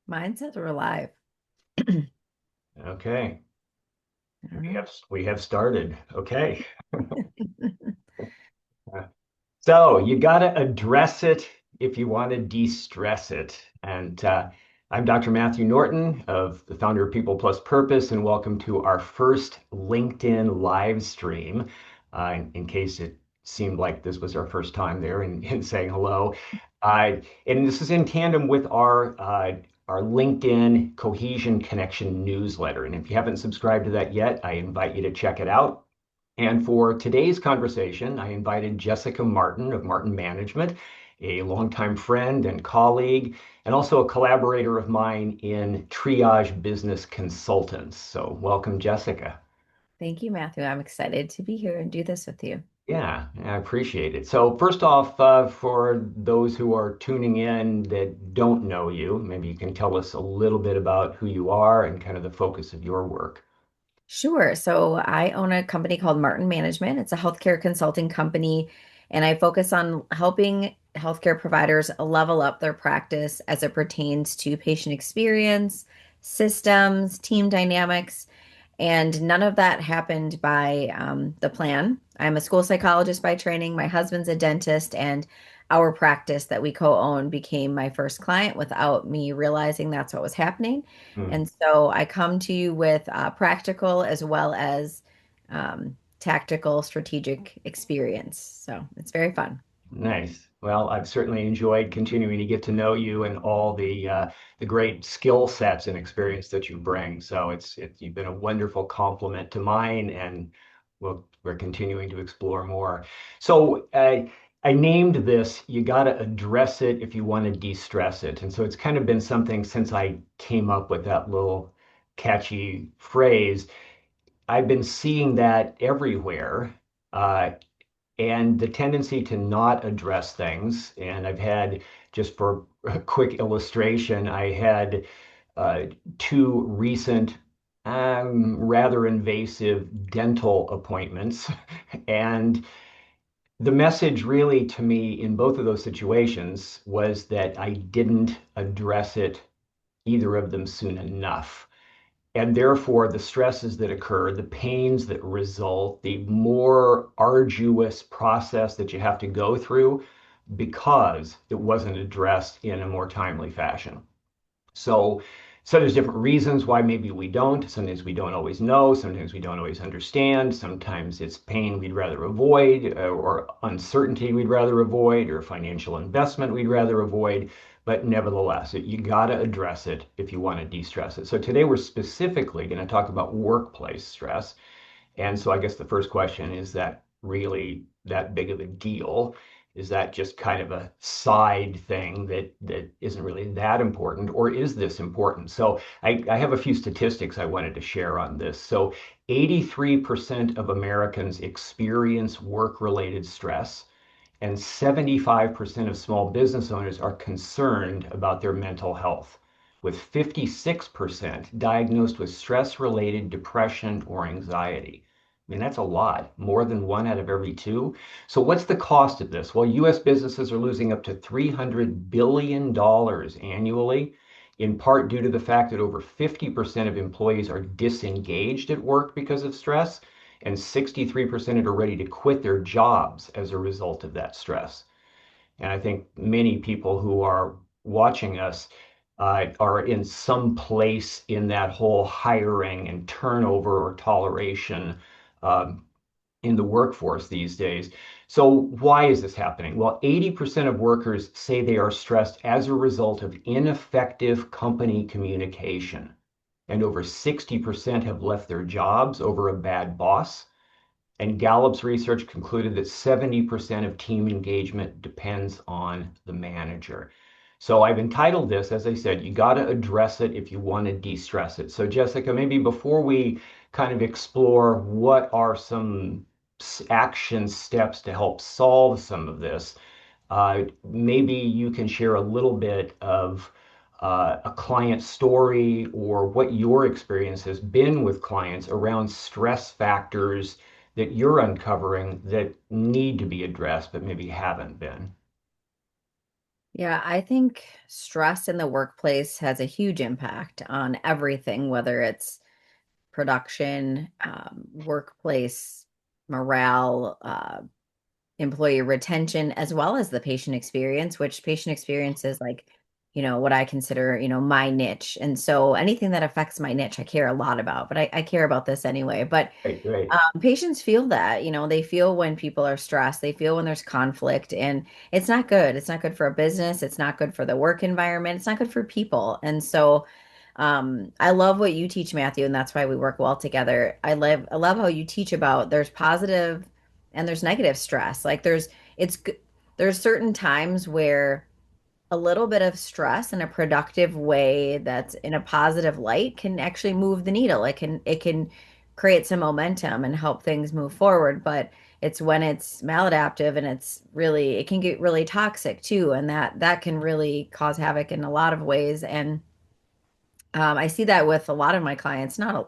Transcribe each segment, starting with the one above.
Mine says we're live. Okay, I don't know. we have started. Okay. So you got to address it if you want to de-stress it. And I'm Dr. Matthew Norton, of the founder of People Plus Purpose, and welcome to our first LinkedIn live stream. In case it seemed like this was our first time there and saying hello. And this is in tandem with our LinkedIn Cohesion Connection newsletter. And if you haven't subscribed to that yet, I invite you to check it out. And for today's conversation, I invited Jessica Martin of Martin Management, a longtime friend and colleague, and also a collaborator of mine in Triage Business Consultants. So, welcome, Jessica. Thank you, Matthew. I'm excited to be here and do this with you. Yeah, I appreciate it. So, first off, for those who are tuning in that don't know you, maybe you can tell us a little bit about who you are and kind of the focus of your work. Sure. So I own a company called Martin Management. It's a healthcare consulting company, and I focus on helping healthcare providers level up their practice as it pertains to patient experience, systems, team dynamics, and none of that happened by the plan. I'm a school psychologist by training. My husband's a dentist, and our practice that we co-own became my first client without me realizing that's what was happening. Hmm. And so I come to you with practical as well as tactical, strategic experience. So it's very fun. Nice. Well, I've certainly enjoyed continuing to get to know you and all the great skill sets and experience that you bring. So you've been a wonderful complement to mine, and we're continuing to explore more. So I named this, you got to address it if you want to de-stress it. And so it's kind of been something since I came up with that little catchy phrase. I've been seeing that everywhere. Uh, and the tendency to not address things. And I've had, just for a quick illustration, I had uh, two recent, rather invasive dental appointments. And the message really to me in both of those situations was that I didn't address it, either of them, soon enough. And therefore, the stresses that occur, the pains that result, the more arduous process that you have to go through because it wasn't addressed in a more timely fashion. So, so there's different reasons why maybe we don't. Sometimes we don't always know. Sometimes we don't always understand. Sometimes it's pain we'd rather avoid, or uncertainty we'd rather avoid, or financial investment we'd rather avoid. But nevertheless, you got to address it if you want to de-stress it. So today we're specifically going to talk about workplace stress. And so I guess the first question is, that really that big of a deal? Is that just kind of a side thing that isn't really that important, or is this important? So I have a few statistics I wanted to share on this. So 83% of Americans experience work-related stress, and 75% of small business owners are concerned about their mental health, with 56% diagnosed with stress-related depression or anxiety. I mean, that's a lot, more than one out of every two. So, what's the cost of this? Well, US businesses are losing up to $300 billion annually, in part due to the fact that over 50% of employees are disengaged at work because of stress, and 63% are ready to quit their jobs as a result of that stress. And I think many people who are watching us are in some place in that whole hiring and turnover or toleration um, in the workforce these days. So, why is this happening? Well, 80% of workers say they are stressed as a result of ineffective company communication, and over 60% have left their jobs over a bad boss. And Gallup's research concluded that 70% of team engagement depends on the manager. So I've entitled this, as I said, you got to address it if you want to de-stress it. So Jessica, maybe before we kind of explore what are some action steps to help solve some of this, maybe you can share a little bit of a client story, or what your experience has been with clients around stress factors that you're uncovering that need to be addressed but maybe haven't been. Yeah, I think stress in the workplace has a huge impact on everything, whether it's production, workplace morale, employee retention, as well as the patient experience, which patient experience is like, what I consider, my niche. And so anything that affects my niche, I care a lot about, but I care about this anyway. But Right, right, patients feel that, they feel when people are stressed, they feel when there's conflict, and it's not good. It's not good for a business. It's not good for the work environment. It's not good for people. And so, I love what you teach, Matthew, and that's why we work well together. I love how you teach about there's positive and there's negative stress. Like it's, there's certain times where a little bit of stress in a productive way that's in a positive light can actually move the needle. It can create some momentum and help things move forward, but it's when it's maladaptive and it can get really toxic too, and that can really cause havoc in a lot of ways. And I see that with a lot of my clients, not a,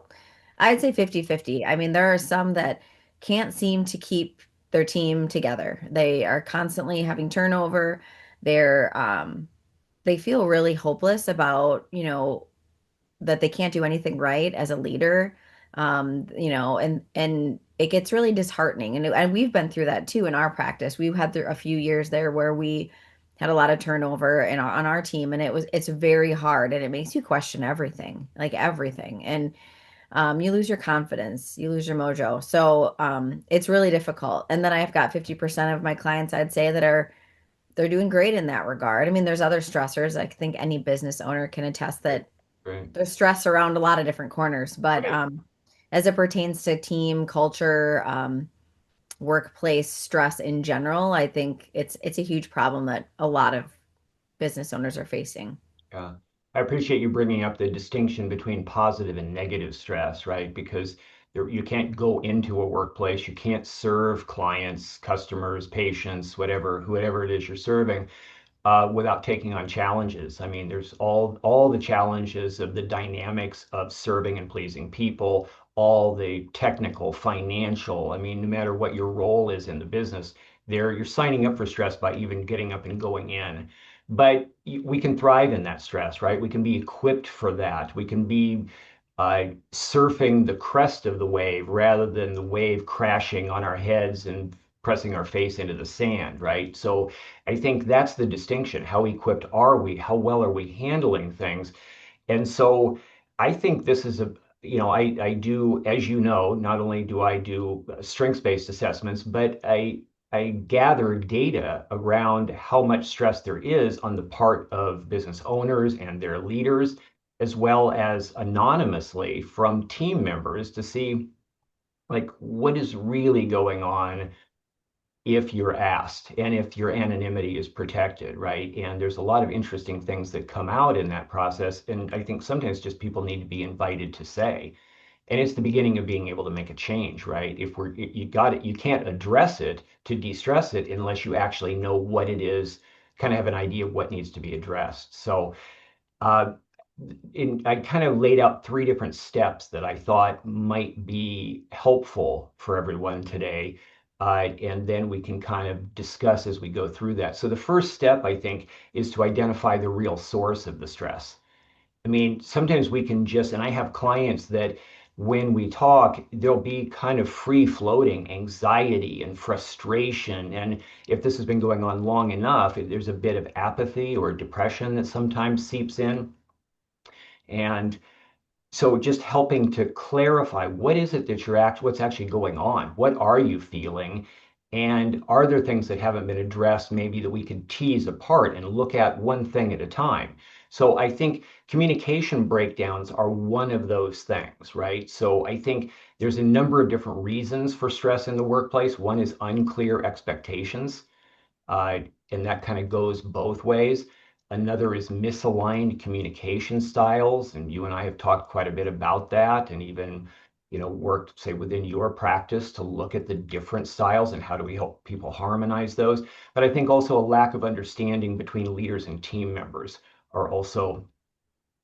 I'd say 50-50. I mean, there are some that can't seem to keep their team together. They are constantly having turnover. They feel really hopeless about, that they can't do anything right as a leader. And it gets really disheartening. And we've been through that too in our practice. We've had through a few years there where we had a lot of turnover on our team, and it's very hard, and it makes you question everything, like everything. And you lose your confidence, you lose your mojo. So it's really difficult. And then I've got 50% of my clients, I'd say, they're doing great in that regard. I mean, there's other stressors. I think any business owner can attest right, that right, there's stress around a lot of different corners, but right. as it pertains to team culture, workplace stress in general, I think it's a huge problem that a lot of business owners are facing. Yeah. I appreciate you bringing up the distinction between positive and negative stress, right? Because you can't go into a workplace, you can't serve clients, customers, patients, whatever it is you're serving, without taking on challenges. I mean, there's all the challenges of the dynamics of serving and pleasing people, all the technical, financial. I mean, no matter what your role is in the business, there you're signing up for stress by even getting up and going in. But we can thrive in that stress, right? We can be equipped for that. We can be surfing the crest of the wave rather than the wave crashing on our heads and pressing our face into the sand, right? So I think that's the distinction. How equipped are we? How well are we handling things? And so I think this is I do, as you know, not only do I do strengths-based assessments, but I gather data around how much stress there is on the part of business owners and their leaders, as well as anonymously from team members to see like what is really going on if you're asked and if your anonymity is protected, right? And there's a lot of interesting things that come out in that process. And I think sometimes just people need to be invited to say. And it's the beginning of being able to make a change, right? If we're, you got it, you can't address it to de-stress it unless you actually know what it is, kind of have an idea of what needs to be addressed. So uh, I kind of laid out three different steps that I thought might be helpful for everyone today. And then we can kind of discuss as we go through that. So the first step, I think, is to identify the real source of the stress. I mean, sometimes we can just, and I have clients that when we talk, there'll be kind of free floating anxiety and frustration. And if this has been going on long enough, there's a bit of apathy or depression that sometimes seeps in. And so just helping to clarify what is it that what's actually going on? What are you feeling? And are there things that haven't been addressed maybe that we can tease apart and look at one thing at a time? So I think communication breakdowns are one of those things, right? So I think there's a number of different reasons for stress in the workplace. One is unclear expectations. Uh, and that kind of goes both ways. Another is misaligned communication styles, and you and I have talked quite a bit about that, and even worked, say, within your practice to look at the different styles and how do we help people harmonize those. But I think also a lack of understanding between leaders and team members are also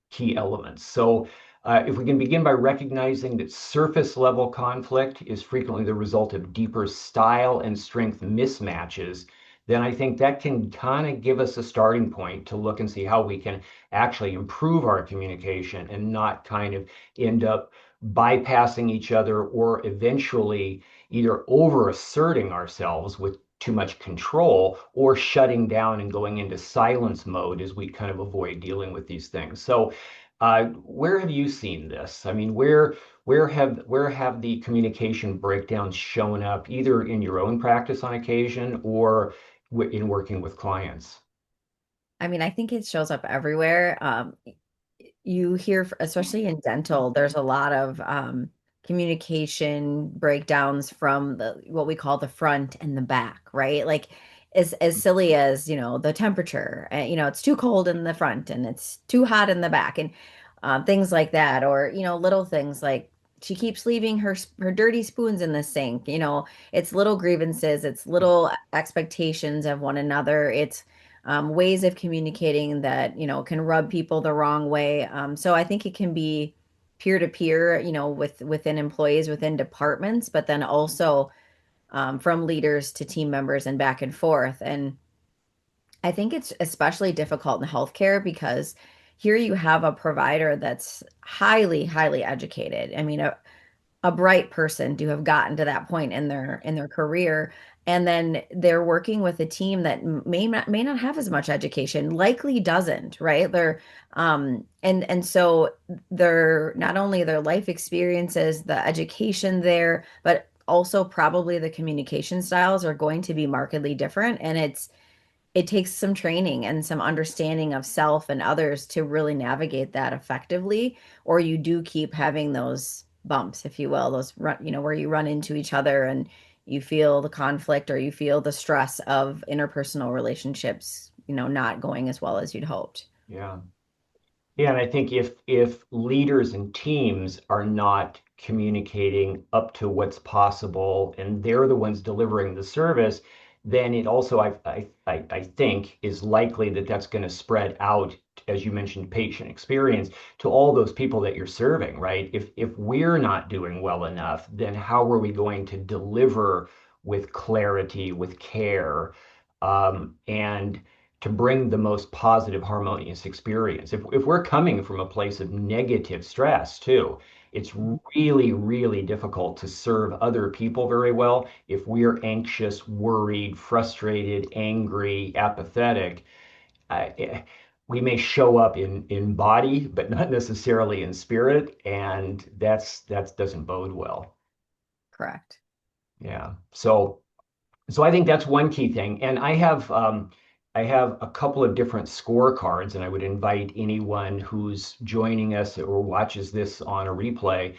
key elements. So if we can begin by recognizing that surface level conflict is frequently the result of deeper style and strength mismatches, then I think that can kind of give us a starting point to look and see how we can actually improve our communication and not kind of end up bypassing each other or eventually either over asserting ourselves with too much control or shutting down and going into silence mode as we kind of avoid dealing with these things. So, where have you seen this? I mean, where have the communication breakdowns shown up either in your own practice on occasion or in working with clients? I mean, I think it shows up everywhere. You hear, especially in dental, there's a lot of communication breakdowns from the what we call the front and the back, right? Like as silly as, the temperature, it's too cold in the front and it's too hot in the back, and things like that, or little things like she keeps leaving her dirty spoons in the sink. It's little grievances, it's little expectations of one another. It's ways of communicating that, can rub people the wrong way. So I think it can be peer to peer, within employees, within departments, but then also from leaders to team members and back and forth. And I think it's especially difficult in healthcare because here you have a provider that's highly, highly educated. I mean, a bright person to have gotten to that point in their career, and then they're working with a team that may not have as much education, likely doesn't, right? And so they're not only their life experiences, the education there, but also probably the communication styles are going to be markedly different, and it takes some training and some understanding of self and others to really navigate that effectively, or you do keep having those bumps, if you will, those where you run into each other and you feel the conflict or you feel the stress of interpersonal relationships, not going as well as you'd hoped. Yeah. Yeah, and I think if leaders and teams are not communicating up to what's possible and they're the ones delivering the service, then it also I think is likely that that's going to spread out, as you mentioned, patient experience to all those people that you're serving, right? If we're not doing well enough, then how are we going to deliver with clarity, with care, and to bring the most positive, harmonious experience. If we're coming from a place of negative stress too, it's really, really difficult to serve other people very well if we're anxious, worried, frustrated, angry, apathetic. Uh, we may show up in body, but not necessarily in spirit, and that doesn't bode well. Correct. Yeah. So I think that's one key thing. And I have a couple of different scorecards, and I would invite anyone who's joining us or watches this on a replay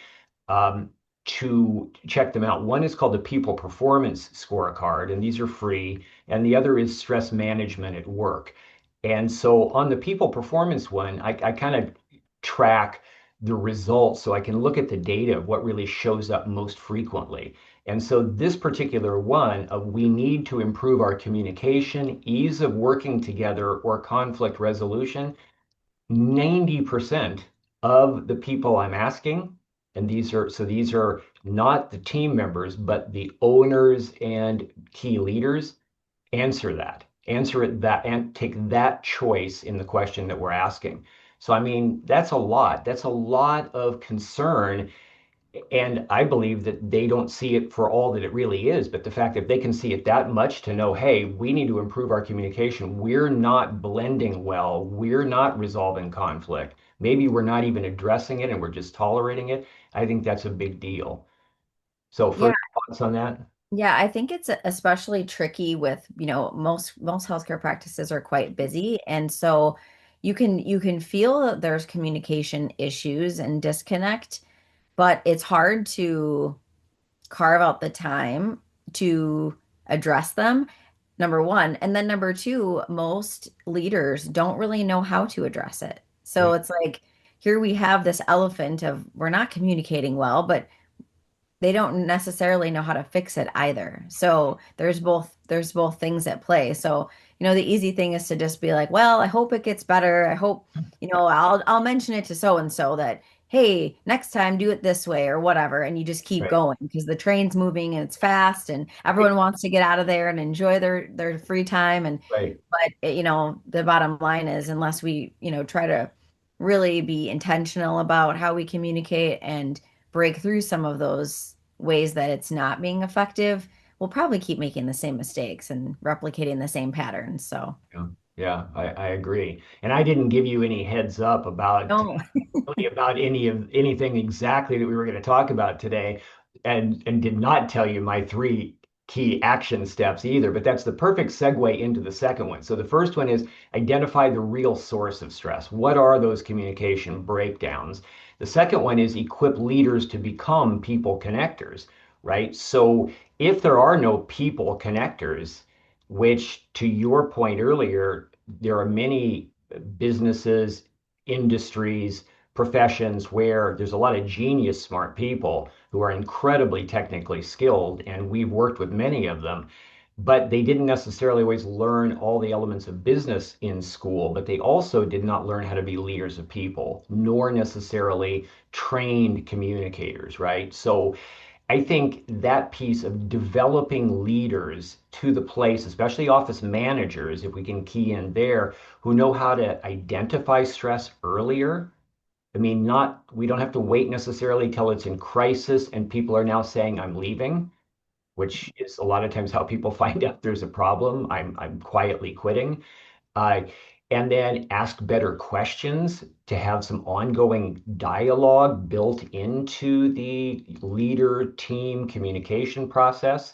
um, to check them out. One is called the People Performance Scorecard, and these are free, and the other is Stress Management at Work. And so on the People Performance one, I kind of track the results so I can look at the data of what really shows up most frequently. And so this particular one of we need to improve our communication, ease of working together, or conflict resolution, 90% of the people I'm asking, and these are not the team members, but the owners and key leaders, answer it that and take that choice in the question that we're asking. So I mean, that's a lot of concern, and I believe that they don't see it for all that it really is. But the fact that they can see it that much to know, hey, we need to improve our communication. We're not blending well. We're not resolving conflict. Maybe we're not even addressing it and we're just tolerating it. I think that's a big deal. So Yeah. further thoughts on that? Yeah, I think it's especially tricky with, most healthcare practices are quite busy, and so you can feel that there's communication issues and disconnect, but it's hard to carve out the time to address them, number one. And then number two, most leaders don't really know how to address it. Yeah. So it's like here we have this elephant of we're not communicating well, but they don't necessarily know how to fix it either. So there's both things at play. So, the easy thing is to just be like, well, I hope it gets better. I hope, I'll mention it to so and so that hey, next time do it this way or whatever. And you just keep Right. going because the train's moving and it's fast and Right. everyone wants to get out of there and enjoy their free time. And Right. but the bottom line is unless we, try to really be intentional about how we communicate and break through some of those ways that it's not being effective, we'll probably keep making the same mistakes and replicating the same patterns. So, Yeah, yeah, I agree. And I didn't give you any heads up about no. really about anything exactly that we were going to talk about today, and did not tell you my three key action steps either. But that's the perfect segue into the second one. So the first one is identify the real source of stress. What are those communication breakdowns? The second one is equip leaders to become people connectors, right? So if there are no people connectors, which to your point earlier, there are many businesses, industries, professions where there's a lot of genius, smart people who are incredibly technically skilled, and we've worked with many of them, but they didn't necessarily always learn all the elements of business in school, but they also did not learn how to be leaders of people, nor necessarily trained communicators, right? So I think that piece of developing leaders to the place, especially office managers, if we can key in there, who know how to identify stress earlier. I mean, we don't have to wait necessarily till it's in crisis and people are now saying, I'm leaving, which is a lot of times how people find out there's a problem. I'm quietly quitting. Uh, and then ask better questions to have some ongoing dialogue built into the leader team communication process,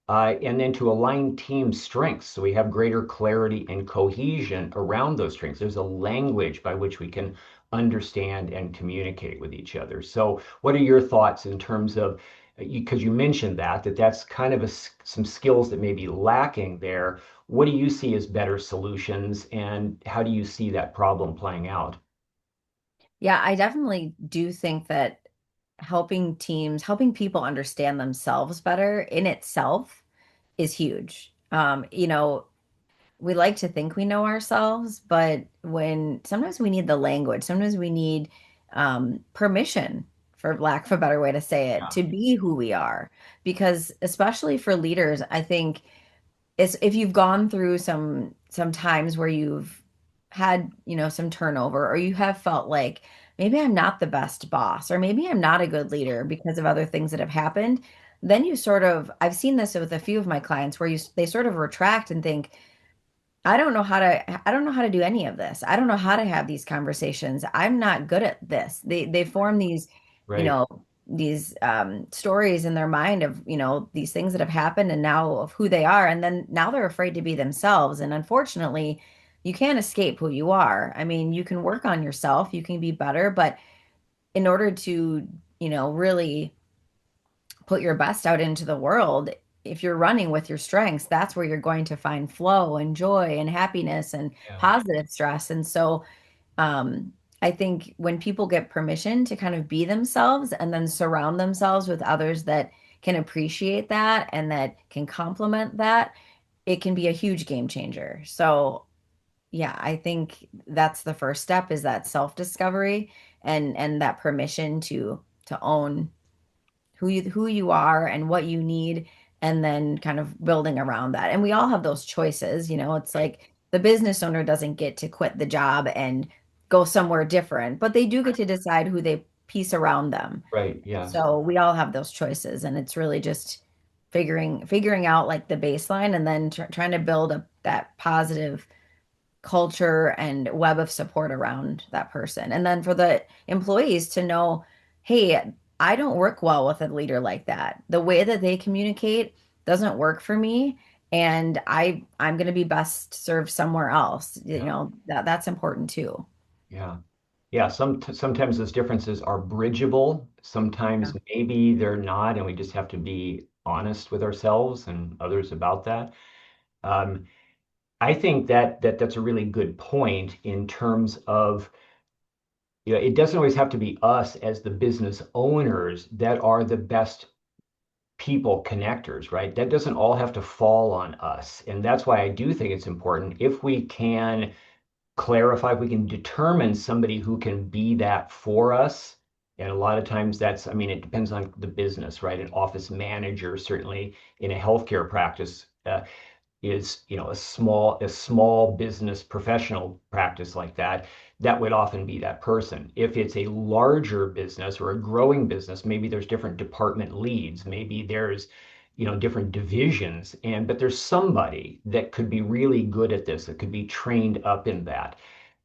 and then to align team strengths so we have greater clarity and cohesion around those strengths. There's a language by which we can understand and communicate with each other. So, what are your thoughts in terms of, because you mentioned that's kind of some skills that may be lacking there. What do you see as better solutions, and how do you see that problem playing out? Yeah, I definitely do think that helping people understand themselves better in itself is huge. We like to think we know ourselves, but when sometimes we need the language, sometimes we need permission, for lack of a better way to say it, Yeah. to be who we are. Because especially for leaders, I think it's if you've gone through some times where you've had, some turnover or you have felt like maybe I'm not the best boss or maybe I'm not a good leader because of other things that have happened, then I've seen this with a few of my clients where they sort of retract and think, I don't know how to do any of this. I don't know how to have these conversations. I'm not good at this. They form these, you Right. know, these stories in their mind of, these things that have happened and now of who they are. And then now they're afraid to be themselves. And unfortunately, you can't escape who you are. I mean, you can work on yourself, you can be better, but in order to, really put your best out into the world, if you're running with your strengths, that's where you're going to find flow and joy and happiness and Yeah. positive stress. And so, I think when people get permission to kind of be themselves and then surround themselves with others that can appreciate that and that can complement that, it can be a huge game changer. So, yeah, I think that's the first step is that self-discovery and that permission to own who you are and what you need and then kind of building around that. And we all have those choices, it's Right. like the business owner doesn't get to quit the job and go somewhere different, but they do get to decide who they piece around them. Right. Yeah. So we all have those choices and it's really just figuring out like the baseline and then trying to build that positive culture and web of support around that person. And then for the employees to know, hey, I don't work well with a leader like that. The way that they communicate doesn't work for me, and I'm going to be best served somewhere else. Yeah. That's important too. Yeah. Yeah, sometimes those differences are bridgeable. Yeah. Sometimes maybe they're not, and we just have to be honest with ourselves and others about that. Um, I think that's a really good point in terms of, it doesn't always have to be us as the business owners that are the best people connectors, right? That doesn't all have to fall on us. And that's why I do think it's important if we can clarify, if we can determine somebody who can be that for us, And a lot of times that's, I mean, it depends on the business, right? An office manager, certainly in a healthcare practice, is, a small business professional practice like that, that would often be that person. If it's a larger business or a growing business, maybe there's different department leads, maybe there's, different divisions, but there's somebody that could be really good at this, that could be trained up in that.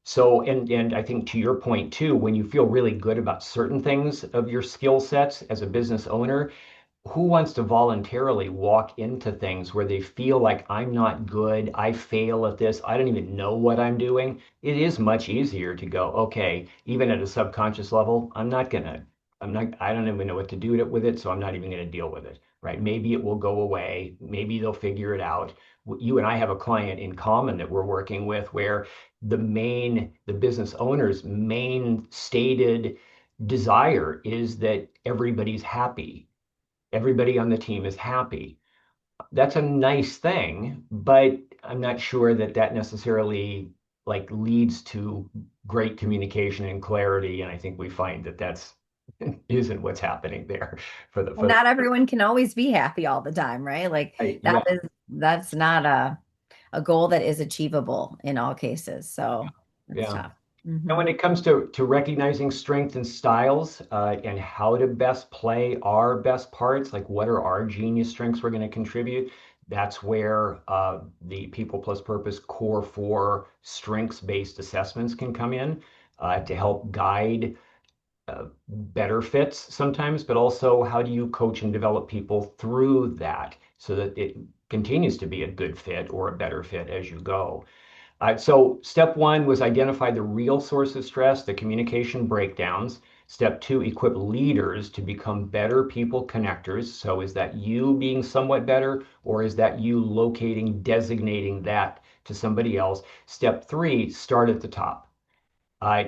So, and I think to your point too, when you feel really good about certain things of your skill sets as a business owner, who wants to voluntarily walk into things where they feel like I'm not good, I fail at this, I don't even know what I'm doing? It is much easier to go, okay, even at a subconscious level, I don't even know what to do with it, so I'm not even going to deal with it, right? Maybe it will go away. Maybe they'll figure it out. You and I have a client in common that we're working with where the business owner's main stated desire is that everybody's happy, everybody on the team is happy. That's a nice thing, but I'm not sure that that necessarily like leads to great communication and clarity. And I think we find that that's isn't what's happening there for the And for not everyone can always be happy all the time, right? Like yeah, that's not a goal that is achievable in all cases. So it's yeah. tough. And Hmm. when it comes to recognizing strength and styles, and how to best play our best parts, like what are our genius strengths we're going to contribute, that's where the People Plus Purpose Core 4 strengths-based assessments can come in, to help guide better fits sometimes, but also how do you coach and develop people through that so that it continues to be a good fit or a better fit as you go. So step one was identify the real source of stress, the communication breakdowns. Step two, equip leaders to become better people connectors. So is that you being somewhat better, or is that you designating that to somebody else? Step three, start at the top. Uh,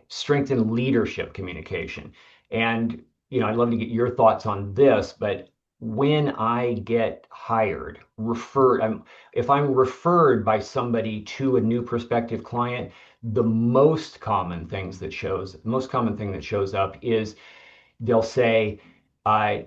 Strengthen leadership communication. And, I'd love to get your thoughts on this, but when I get hired, if I'm referred by somebody to a new prospective client, the most common thing that shows up is they'll say, I,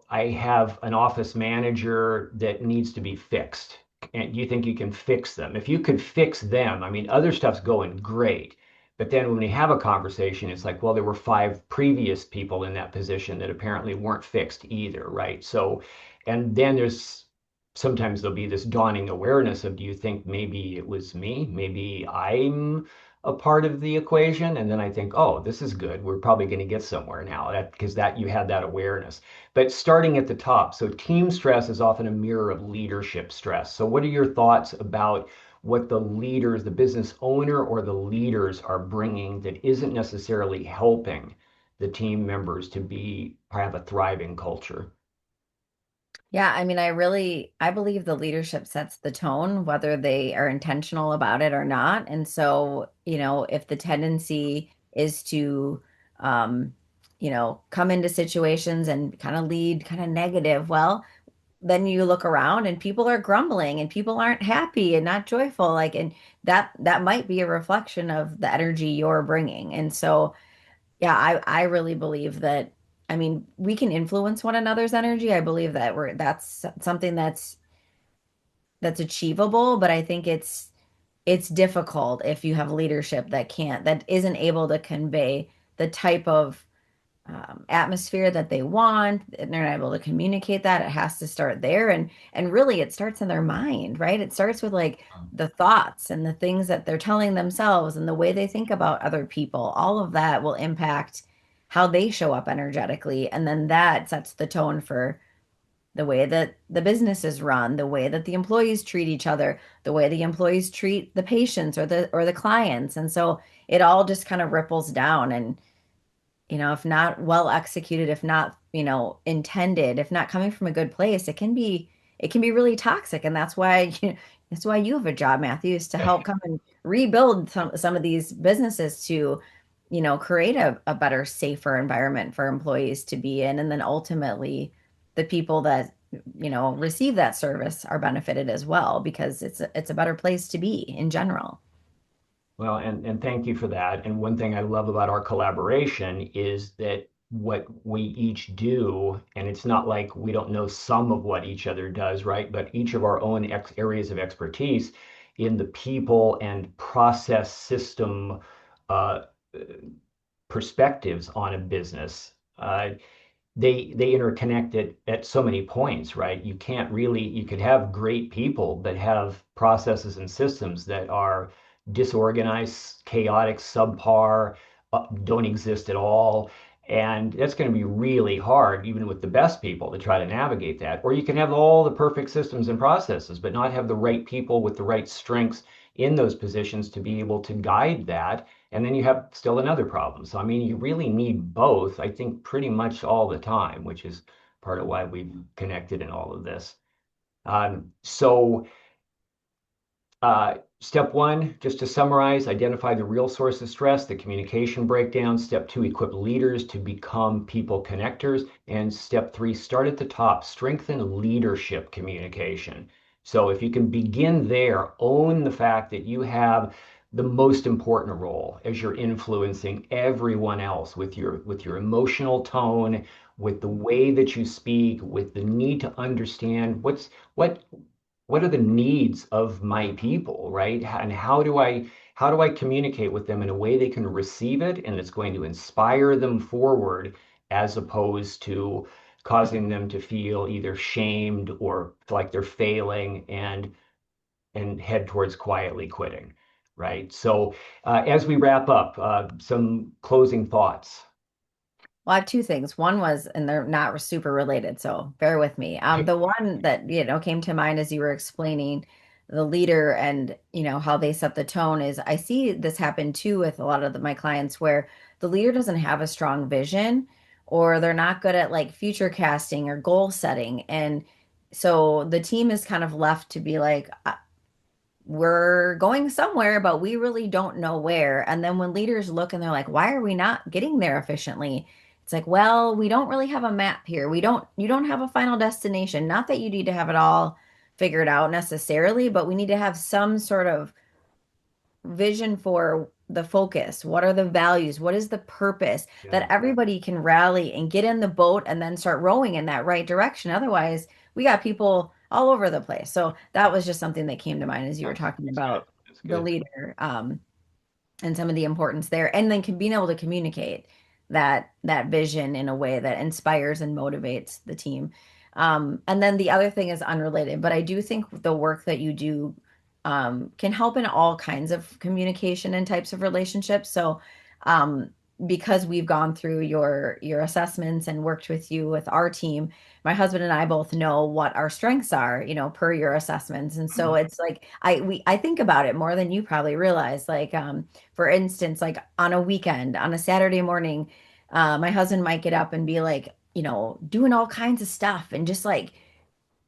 I have an office manager that needs to be fixed. And you think you can fix them? If you could fix them, I mean, other stuff's going great. But then when we have a conversation, it's like, well, there were five previous people in that position that apparently weren't fixed either, right? So, and then sometimes there'll be this dawning awareness of, do you think maybe it was me? Maybe I'm a part of the equation, and then I think, oh, this is good, we're probably going to get somewhere now, that because that you had that awareness. But starting at the top, so team stress is often a mirror of leadership stress. So what are your thoughts about what the leaders, the business owner or the leaders, are bringing that isn't necessarily helping the team members to be have a thriving culture? Yeah, I mean, I believe the leadership sets the tone, whether they are intentional about it or not. And so, if the tendency is to, um, come into situations and kind of lead kind of negative, well, then you look around and people are grumbling and people aren't happy and not joyful. Like, and that might be a reflection of the energy you're bringing. And so, yeah, I really believe that, I mean, we can influence one another's energy. I believe that that's something that's achievable, but I think it's difficult if you have leadership that isn't able to convey the type of atmosphere that they want, and they're not able to communicate that. It has to start there, and really it starts in their mind, right? It starts with like the thoughts and the things that they're telling themselves and the way they think about other people. All of that will impact how they show up energetically, and then that sets the tone for the way that the business is run, the way that the employees treat each other, the way the employees treat the patients or the clients. And so it all just kind of ripples down, and if not well executed, if not, intended, if not coming from a good place, it can be really toxic. And that's why you have a job, Matthew, is to help come and rebuild some of these businesses to, create a better, safer environment for employees to be in. And then ultimately the people that, receive that service are benefited as well because it's a better place to be in general. Well, and thank you for that. And one thing I love about our collaboration is that what we each do, and it's not like we don't know some of what each other does, right? But each of our own ex areas of expertise in the people and process system uh, perspectives on a business. They interconnect at so many points, right? You can't really, you could have great people that have processes and systems that are disorganized, chaotic, subpar, don't exist at all. And that's going to be really hard, even with the best people, to try to navigate that. Or you can have all the perfect systems and processes, but not have the right people with the right strengths in those positions to be able to guide that. And then you have still another problem. So, I mean, you really need both, I think, pretty much all the time, which is part of why we've connected in all of this. So, step one, just to summarize, identify the real source of stress, the communication breakdown. Step two, equip leaders to become people connectors. And step three, start at the top, strengthen leadership communication. So if you can begin there, own the fact that you have the most important role as you're influencing everyone else with your emotional tone, with the way that you speak, with the need to understand what are the needs of my people, right? And how do I communicate with them in a way they can receive it and it's going to inspire them forward as opposed to causing them to feel either shamed or like they're failing and head towards quietly quitting, right? So as we wrap up, some closing thoughts. Well, I have two things. One was, and they're not super related, so bear with me. The one that, came to mind as you were explaining the leader and, how they set the tone is I see this happen too with a lot of my clients where the leader doesn't have a strong vision or they're not good at like future casting or goal setting. And so the team is kind of left to be like, we're going somewhere, but we really don't know where. And then when leaders look and they're like, why are we not getting there efficiently? It's like, well, we don't really have a map here. You don't have a final destination. Not that you need to have it all figured out necessarily, but we need to have some sort of vision for the focus. What are the values? What is the purpose Yeah. that everybody can rally and get in the boat and then start rowing in that right direction? Otherwise, we got people all over the place. So that was just something that came to mind as you were talking That's good. about That's the good. leader. And some of the importance there, and then being able to communicate that vision in a way that inspires and motivates the team. And then the other thing is unrelated, but I do think the work that you do can help in all kinds of communication and types of relationships. So um, because we've gone through your assessments and worked with you with our team, my husband and I both know what our strengths are, per your assessments. And so Mhm. it's like I think about it more than you probably realize. Like for instance, like on a weekend, on a Saturday morning, my husband might get up and be like, doing all kinds of stuff and just like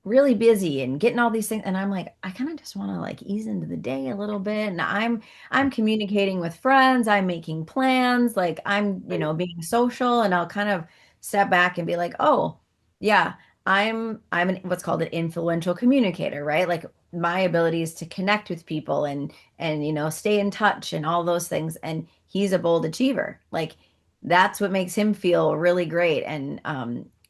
really busy and getting all these things. And I'm like, I kind of just want to like ease into the day a little bit. And I'm communicating with friends, I'm making plans, like I'm, Right. being social, and I'll kind of step back and be like, oh, yeah, I'm what's called an influential communicator, right? Like my ability is to connect with people and stay in touch and all those things. And he's a bold achiever. Like that's what makes him feel really great. And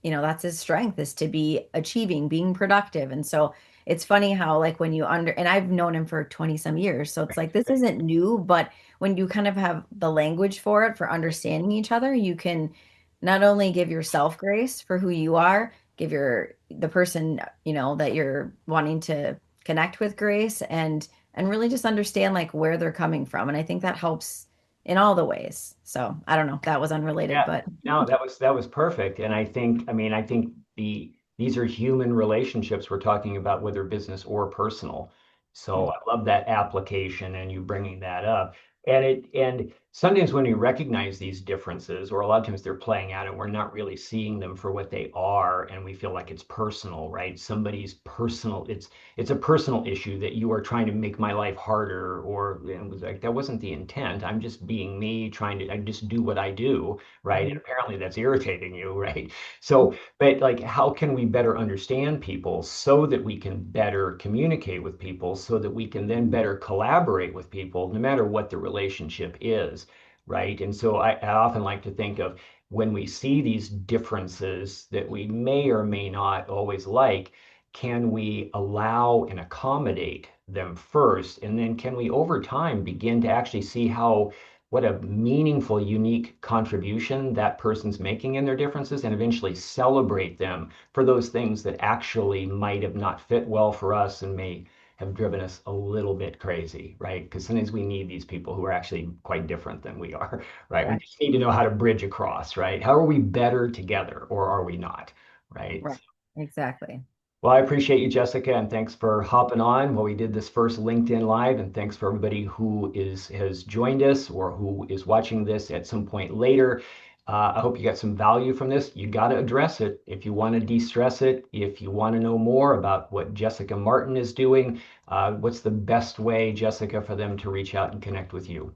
that's his strength, is to be achieving, being productive. And so it's funny how like when and I've known him for 20 some years, so it's like this Right. isn't new, but when you kind of have the language for it, for understanding each other, you can not only give yourself grace for who you are, give the person, that you're wanting to connect with grace, and really just understand like where they're coming from. And I think that helps in all the ways. So I don't know, that was unrelated, Yeah, but no, that was perfect. And I think these are human relationships we're talking about, whether business or personal. So yeah. I love that application and you bringing that up. And sometimes when we recognize these differences, or a lot of times they're playing out and we're not really seeing them for what they are, and we feel like it's personal, right? Somebody's personal, it's a personal issue that you are trying to make my life harder, or and it was like that wasn't the intent. I'm just being me, trying to I just do what I do, right? And Mhm. apparently that's irritating you, right? So, but like, how can we better understand people so that we can better communicate with people, so that we can then better collaborate with people, no matter what the relationship is, right? And so I often like to think of when we see these differences that we may or may not always like, can we allow and accommodate them first? And then can we, over time, begin to actually see how what a meaningful, unique contribution that person's making in their differences, and eventually celebrate them for those things that actually might have not fit well for us and may have driven us a little bit crazy, right? Because sometimes we need these people who are actually quite different than we are, right? We Correct. just need to know how to bridge across, right? How are we better together, or are we not, right? Right. Exactly. Well, I appreciate you, Jessica, and thanks for hopping on while we did this first LinkedIn Live. And thanks for everybody who has joined us or who is watching this at some point later. I hope you got some value from this. You got to address it if you want to de-stress it. If you want to know more about what Jessica Martin is doing, what's the best way, Jessica, for them to reach out and connect with you?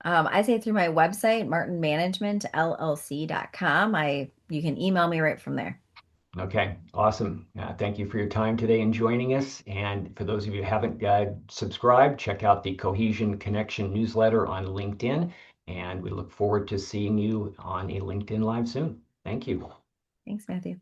I say through my website, martinmanagementllc.com. You can email me right from there. Okay, awesome. Thank you for your time today and joining us. And for those of you who haven't subscribed, check out the Cohesion Connection newsletter on LinkedIn. And we look forward to seeing you on a LinkedIn Live soon. Thank you. Thanks, Matthew.